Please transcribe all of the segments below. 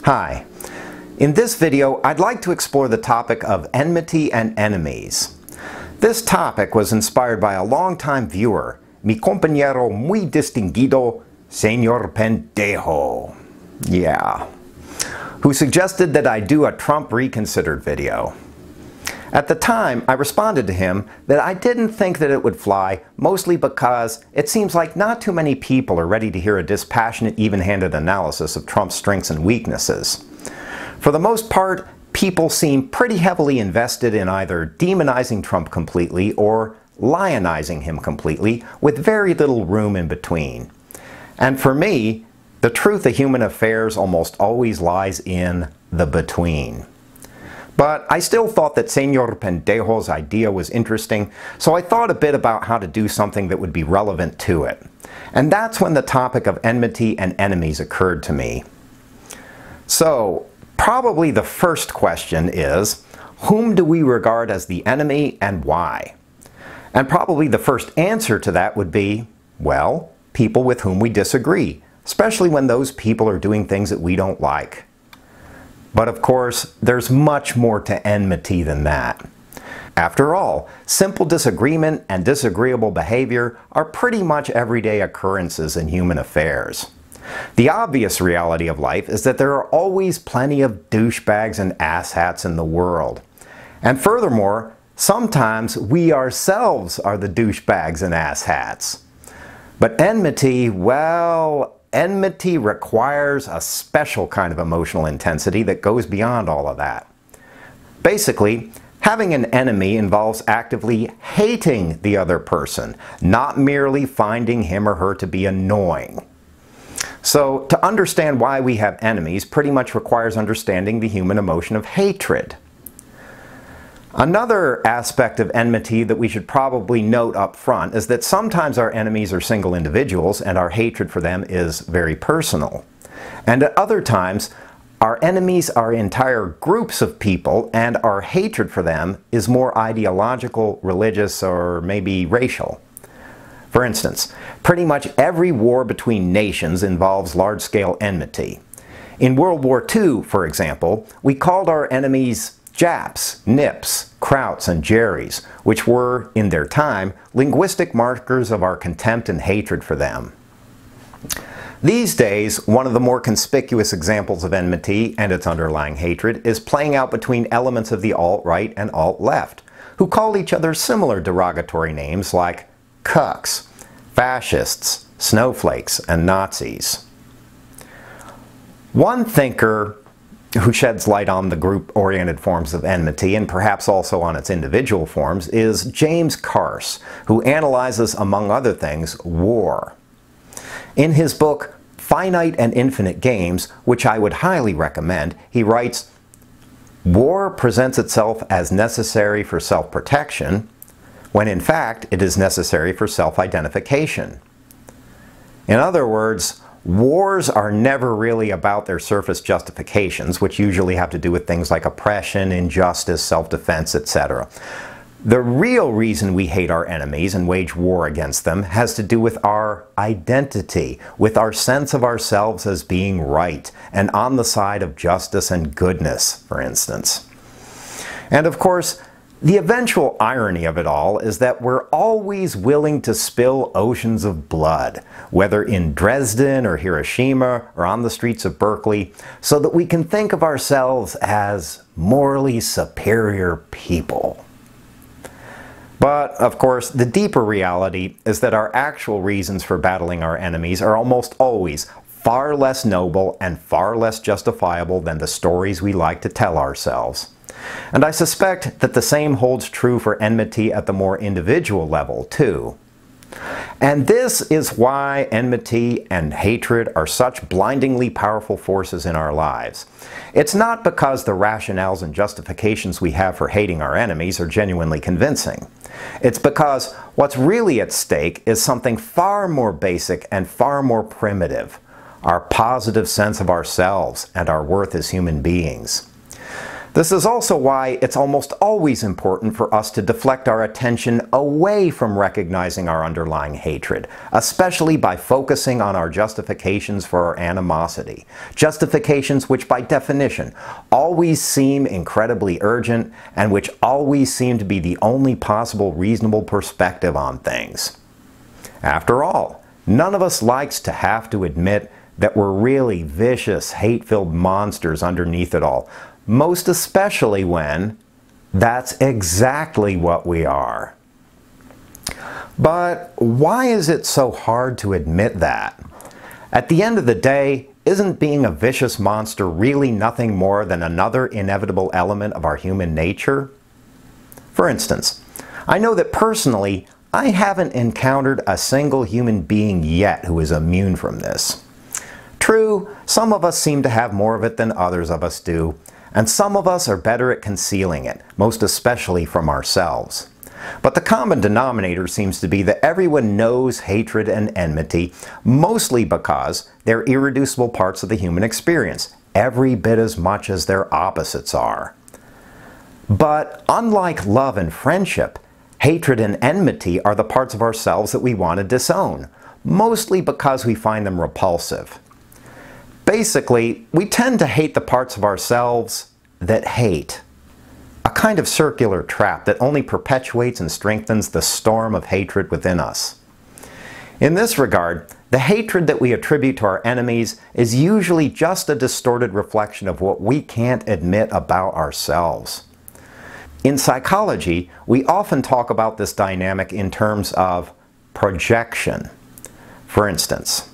Hi. In this video, I'd like to explore the topic of enmity and enemies. This topic was inspired by a longtime viewer, mi compañero muy distinguido, Señor Pendejo. Yeah. Who suggested that I do a Trump Reconsidered video. At the time, I responded to him that I didn't think that it would fly, mostly because it seems like not too many people are ready to hear a dispassionate, even-handed analysis of Trump's strengths and weaknesses. For the most part, people seem pretty heavily invested in either demonizing Trump completely or lionizing him completely, with very little room in between. And for me, the truth of human affairs almost always lies in the between. But I still thought that Señor Pendejo's idea was interesting, so I thought a bit about how to do something that would be relevant to it. And that's when the topic of enmity and enemies occurred to me. So, probably the first question is, whom do we regard as the enemy and why? And probably the first answer to that would be, well, people with whom we disagree, especially when those people are doing things that we don't like. But of course, there's much more to enmity than that. After all, simple disagreement and disagreeable behavior are pretty much everyday occurrences in human affairs. The obvious reality of life is that there are always plenty of douchebags and asshats in the world. And furthermore, sometimes we ourselves are the douchebags and asshats. But enmity, well, enmity requires a special kind of emotional intensity that goes beyond all of that. Basically, having an enemy involves actively hating the other person, not merely finding him or her to be annoying. So, to understand why we have enemies pretty much requires understanding the human emotion of hatred. Another aspect of enmity that we should probably note up front is that sometimes our enemies are single individuals and our hatred for them is very personal. And at other times, our enemies are entire groups of people and our hatred for them is more ideological, religious, or maybe racial. For instance, pretty much every war between nations involves large-scale enmity. In World War II, for example, we called our enemies Japs, Nips, Krauts, and Jerrys, which were, in their time, linguistic markers of our contempt and hatred for them. These days, one of the more conspicuous examples of enmity and its underlying hatred is playing out between elements of the alt-right and alt-left, who call each other similar derogatory names like cucks, fascists, snowflakes, and Nazis. One thinker who sheds light on the group-oriented forms of enmity, and perhaps also on its individual forms, is James Carse, who analyzes, among other things, war. In his book, Finite and Infinite Games, which I would highly recommend, he writes, "War presents itself as necessary for self-protection, when in fact it is necessary for self-identification." In other words, wars are never really about their surface justifications, which usually have to do with things like oppression, injustice, self-defense, etc. The real reason we hate our enemies and wage war against them has to do with our identity, with our sense of ourselves as being right, and on the side of justice and goodness, for instance. And of course, the eventual irony of it all is that we're always willing to spill oceans of blood, whether in Dresden or Hiroshima or on the streets of Berkeley, so that we can think of ourselves as morally superior people. But, of course, the deeper reality is that our actual reasons for battling our enemies are almost always far less noble and far less justifiable than the stories we like to tell ourselves. And I suspect that the same holds true for enmity at the more individual level, too. And this is why enmity and hatred are such blindingly powerful forces in our lives. It's not because the rationales and justifications we have for hating our enemies are genuinely convincing. It's because what's really at stake is something far more basic and far more primitive: our positive sense of ourselves and our worth as human beings. This is also why it's almost always important for us to deflect our attention away from recognizing our underlying hatred, especially by focusing on our justifications for our animosity. Justifications which, by definition, always seem incredibly urgent and which always seem to be the only possible reasonable perspective on things. After all, none of us likes to have to admit that we're really vicious, hate-filled monsters underneath it all. Most especially when that's exactly what we are. But why is it so hard to admit that? At the end of the day, isn't being a vicious monster really nothing more than another inevitable element of our human nature? For instance, I know that personally, I haven't encountered a single human being yet who is immune from this. True, some of us seem to have more of it than others of us do, and some of us are better at concealing it, most especially from ourselves. But the common denominator seems to be that everyone knows hatred and enmity, mostly because they're irreducible parts of the human experience, every bit as much as their opposites are. But unlike love and friendship, hatred and enmity are the parts of ourselves that we want to disown, mostly because we find them repulsive. Basically, we tend to hate the parts of ourselves that hate. A kind of circular trap that only perpetuates and strengthens the storm of hatred within us. In this regard, the hatred that we attribute to our enemies is usually just a distorted reflection of what we can't admit about ourselves. In psychology, we often talk about this dynamic in terms of projection. For instance,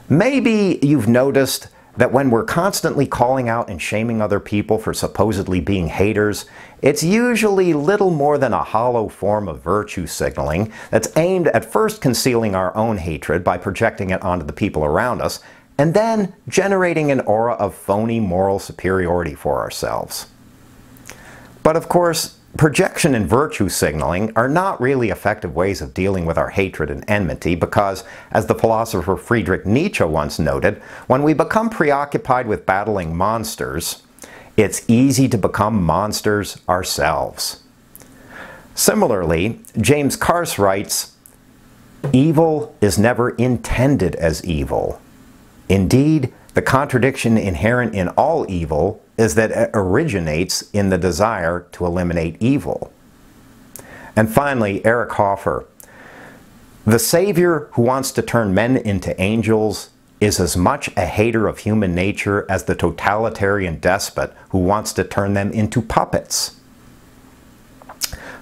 maybe you've noticed that when we're constantly calling out and shaming other people for supposedly being haters, it's usually little more than a hollow form of virtue signaling that's aimed at first concealing our own hatred by projecting it onto the people around us, and then generating an aura of phony moral superiority for ourselves. But of course, projection and virtue signaling are not really effective ways of dealing with our hatred and enmity because, as the philosopher Friedrich Nietzsche once noted, when we become preoccupied with battling monsters, it's easy to become monsters ourselves. Similarly, James Carse writes, "Evil is never intended as evil. Indeed, the contradiction inherent in all evil is that it originates in the desire to eliminate evil." And finally, Eric Hoffer, "The Savior who wants to turn men into angels is as much a hater of human nature as the totalitarian despot who wants to turn them into puppets."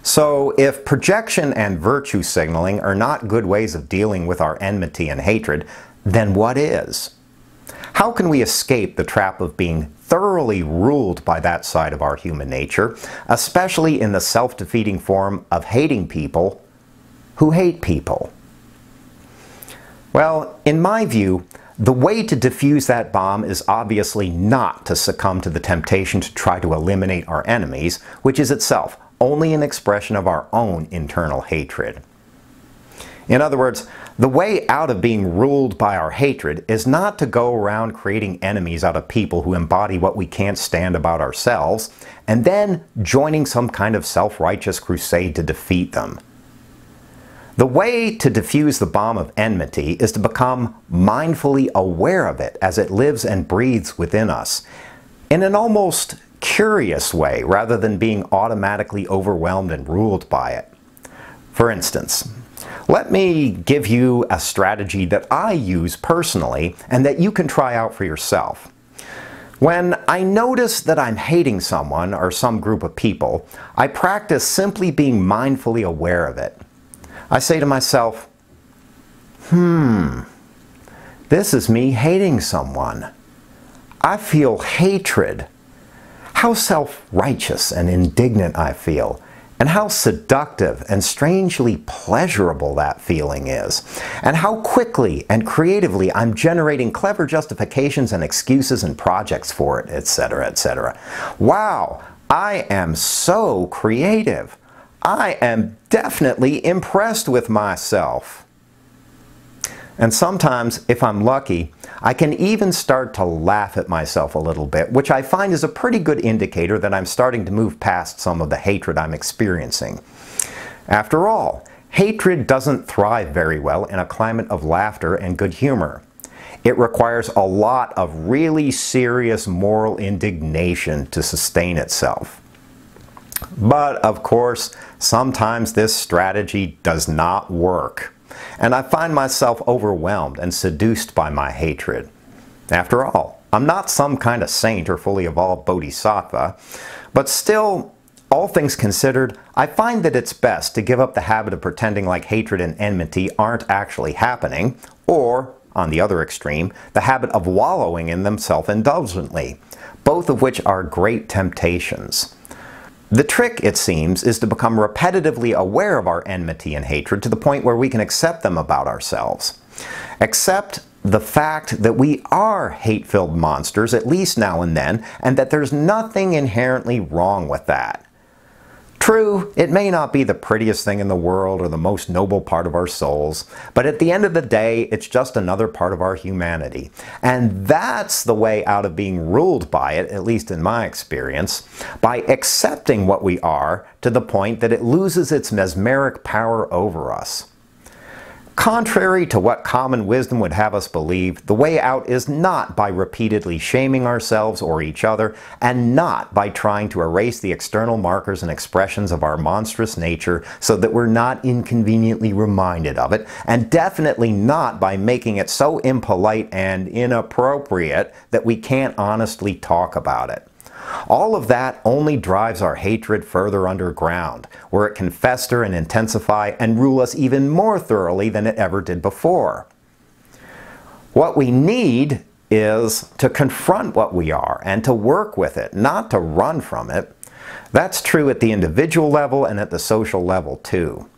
So if projection and virtue signaling are not good ways of dealing with our enmity and hatred, then what is? How can we escape the trap of being thoroughly ruled by that side of our human nature, especially in the self-defeating form of hating people who hate people? Well, in my view, the way to defuse that bomb is obviously not to succumb to the temptation to try to eliminate our enemies, which is itself only an expression of our own internal hatred. In other words, the way out of being ruled by our hatred is not to go around creating enemies out of people who embody what we can't stand about ourselves, and then joining some kind of self-righteous crusade to defeat them. The way to defuse the bomb of enmity is to become mindfully aware of it as it lives and breathes within us, in an almost curious way, rather than being automatically overwhelmed and ruled by it. For instance, let me give you a strategy that I use personally and that you can try out for yourself. When I notice that I'm hating someone or some group of people, I practice simply being mindfully aware of it. I say to myself, this is me hating someone. I feel hatred. How self-righteous and indignant I feel. And how seductive and strangely pleasurable that feeling is. And how quickly and creatively I'm generating clever justifications and excuses and projects for it, etc., etc. Wow, I am so creative. I am definitely impressed with myself. And sometimes, if I'm lucky, I can even start to laugh at myself a little bit, which I find is a pretty good indicator that I'm starting to move past some of the hatred I'm experiencing. After all, hatred doesn't thrive very well in a climate of laughter and good humor. It requires a lot of really serious moral indignation to sustain itself. But of course, sometimes this strategy does not work, and I find myself overwhelmed and seduced by my hatred. After all, I'm not some kind of saint or fully evolved bodhisattva, but still, all things considered, I find that it's best to give up the habit of pretending like hatred and enmity aren't actually happening, or, on the other extreme, the habit of wallowing in them self-indulgently, both of which are great temptations. The trick, it seems, is to become repetitively aware of our enmity and hatred to the point where we can accept them about ourselves. Accept the fact that we are hate-filled monsters, at least now and then, and that there's nothing inherently wrong with that. True, it may not be the prettiest thing in the world or the most noble part of our souls, but at the end of the day, it's just another part of our humanity. And that's the way out of being ruled by it, at least in my experience, by accepting what we are to the point that it loses its mesmeric power over us. Contrary to what common wisdom would have us believe, the way out is not by repeatedly shaming ourselves or each other, and not by trying to erase the external markers and expressions of our monstrous nature so that we're not inconveniently reminded of it, and definitely not by making it so impolite and inappropriate that we can't honestly talk about it. All of that only drives our hatred further underground, where it can fester and intensify and rule us even more thoroughly than it ever did before. What we need is to confront what we are and to work with it, not to run from it. That's true at the individual level and at the social level too.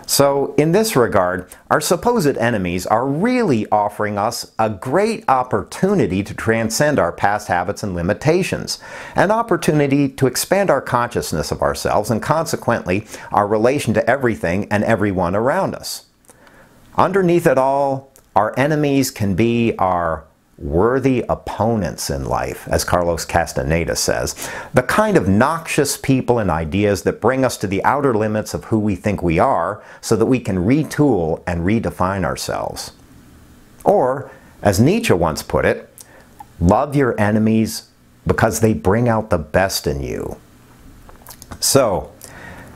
So, in this regard, our supposed enemies are really offering us a great opportunity to transcend our past habits and limitations, an opportunity to expand our consciousness of ourselves and consequently our relation to everything and everyone around us. Underneath it all, our enemies can be our worthy opponents in life, as Carlos Castaneda says, the kind of noxious people and ideas that bring us to the outer limits of who we think we are so that we can retool and redefine ourselves. Or, as Nietzsche once put it, love your enemies because they bring out the best in you. So,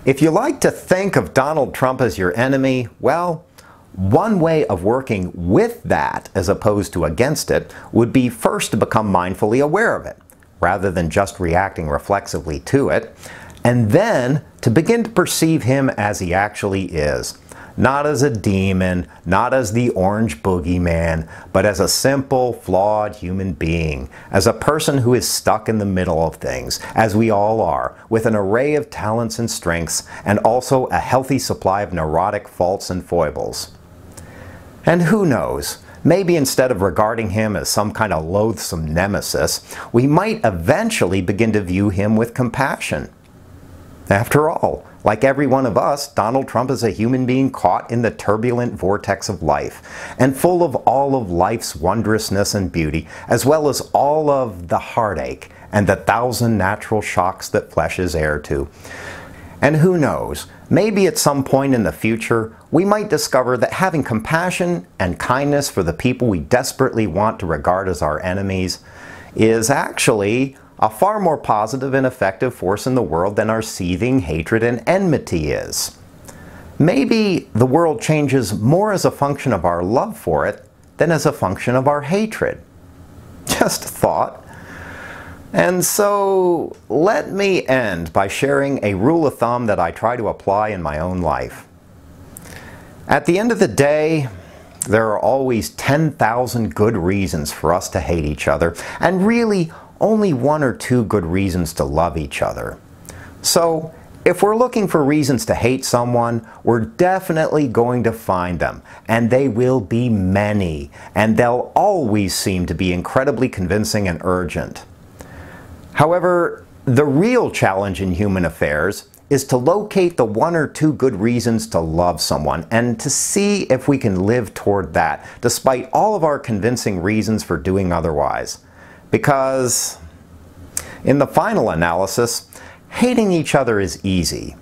if you like to think of Donald Trump as your enemy, well, one way of working with that, as opposed to against it, would be first to become mindfully aware of it, rather than just reacting reflexively to it, and then to begin to perceive him as he actually is. Not as a demon, not as the orange boogeyman, but as a simple, flawed human being, as a person who is stuck in the middle of things, as we all are, with an array of talents and strengths, and also a healthy supply of neurotic faults and foibles. And who knows, maybe instead of regarding him as some kind of loathsome nemesis, we might eventually begin to view him with compassion. After all, like every one of us, Donald Trump is a human being caught in the turbulent vortex of life, and full of all of life's wondrousness and beauty, as well as all of the heartache and the thousand natural shocks that flesh is heir to. And who knows, maybe at some point in the future, we might discover that having compassion and kindness for the people we desperately want to regard as our enemies is actually a far more positive and effective force in the world than our seething hatred and enmity is. Maybe the world changes more as a function of our love for it than as a function of our hatred. Just a thought. And so, let me end by sharing a rule of thumb that I try to apply in my own life. At the end of the day, there are always 10,000 good reasons for us to hate each other, and really only 1 or 2 good reasons to love each other. So, if we're looking for reasons to hate someone, we're definitely going to find them, and they will be many, and they'll always seem to be incredibly convincing and urgent. However, the real challenge in human affairs is to locate the one or two good reasons to love someone and to see if we can live toward that, despite all of our convincing reasons for doing otherwise. Because in the final analysis, hating each other is easy.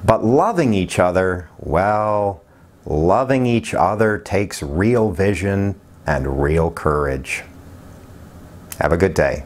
But loving each other, well, loving each other takes real vision and real courage. Have a good day.